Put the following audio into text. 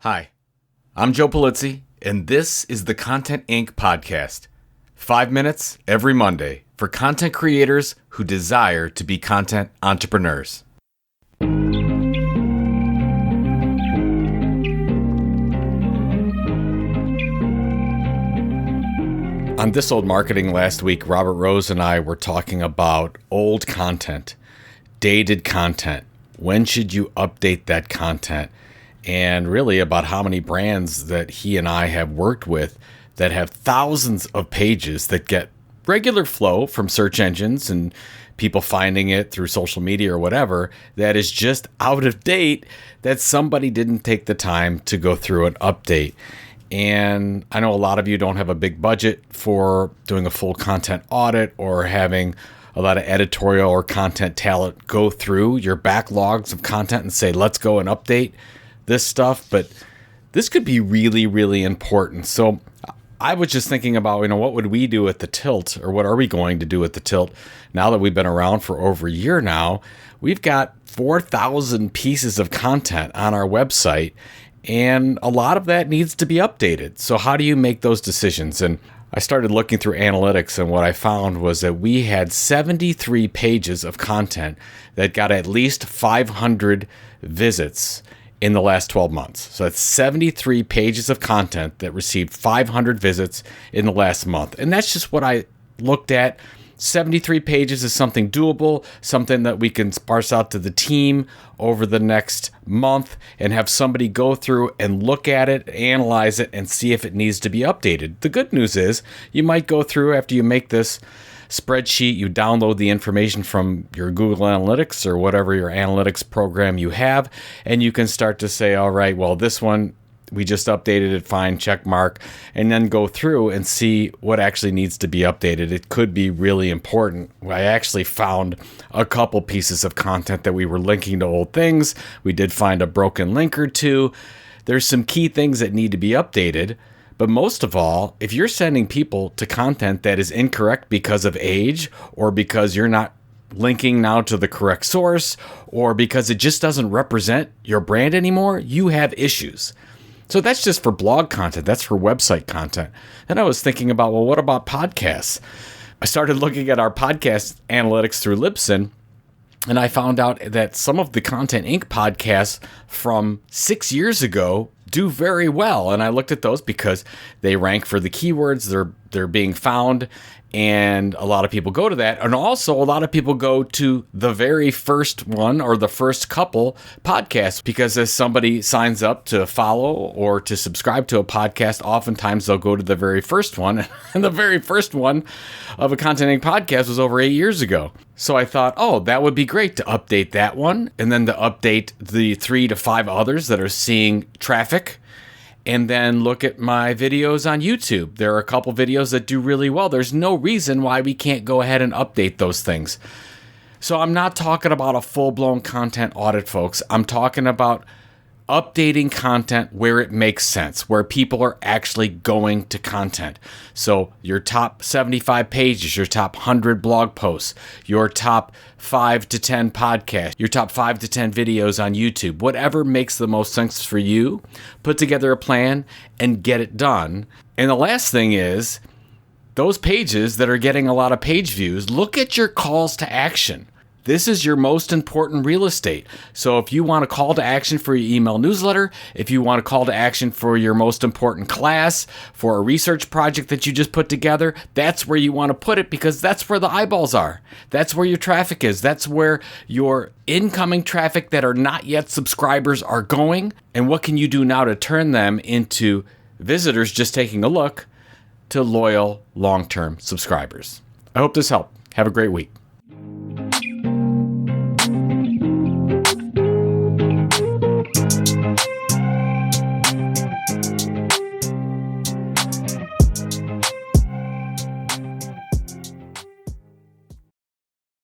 Hi, I'm Joe Polizzi, and this is the Content Inc. podcast. 5 minutes every Monday for content creators who desire to be content entrepreneurs. On This Old Marketing last week, Robert Rose and I were talking about old content, dated content. When should you update that content? And really about how many brands that he and I have worked with that have thousands of pages that get regular flow from search engines and people finding it through social media or whatever, that is just out of date, that somebody didn't take the time to go through and update. And I know a lot of you don't have a big budget for doing a full content audit or having a lot of editorial or content talent go through your backlogs of content and say, let's go and update this stuff, but this could be really, really important. So I was just thinking about, what would we do at the Tilt, or what are we going to do at the Tilt now that we've been around for over a year now? We've got 4,000 pieces of content on our website, and a lot of that needs to be updated. So how do you make those decisions? And I started looking through analytics, and what I found was that we had 73 pages of content that got at least 500 visits in the last 12 months. So that's 73 pages of content that received 500 visits in the last month. And that's just what I looked at. 73 pages is something doable, something that we can sparse out to the team over the next month and have somebody go through and look at it, analyze it, and see if it needs to be updated. The good news is you might go through after you make this spreadsheet, you download the information from your Google Analytics or whatever your analytics program you have, and you can start to say, all right, well, this one, we just updated it, fine, check mark, and then go through and see what actually needs to be updated. It could be really important. I actually found a couple pieces of content that we were linking to old things. We did find a broken link or two. There's some key things that need to be updated. But most of all, if you're sending people to content that is incorrect because of age, or because you're not linking now to the correct source, or because it just doesn't represent your brand anymore, you have issues. So that's just for blog content. That's for website content. And I was thinking about, well, what about podcasts? I started looking at our podcast analytics through Libsyn, and I found out that some of the Content Inc. podcasts from 6 years ago do very well. And I looked at those because they rank for the keywords, they're being found, and a lot of people go to that. And also a lot of people go to the very first one or the first couple podcasts, because as somebody signs up to follow or to subscribe to a podcast, oftentimes they'll go to the very first one. And the very first one of a Content Inc. podcast was over 8 years ago. So I thought, oh, that would be great to update that one, and then to update the 3 to 5 others that are seeing traffic, and then look at my videos on YouTube. There are a couple videos that do really well. There's no reason why we can't go ahead and update those things. So I'm not talking about a full-blown content audit, folks. I'm talking about updating content where it makes sense, where people are actually going to content. So your top 75 pages, your top 100 blog posts, your top 5 to 10 podcasts, your top 5 to 10 videos on YouTube, whatever makes the most sense for you, put together a plan and get it done. And the last thing is, those pages that are getting a lot of page views, look at your calls to action. This is your most important real estate. So if you want a call to action for your email newsletter, if you want a call to action for your most important class, for a research project that you just put together, that's where you want to put it, because that's where the eyeballs are. That's where your traffic is. That's where your incoming traffic that are not yet subscribers are going. And what can you do now to turn them into visitors just taking a look to loyal long-term subscribers? I hope this helped. Have a great week.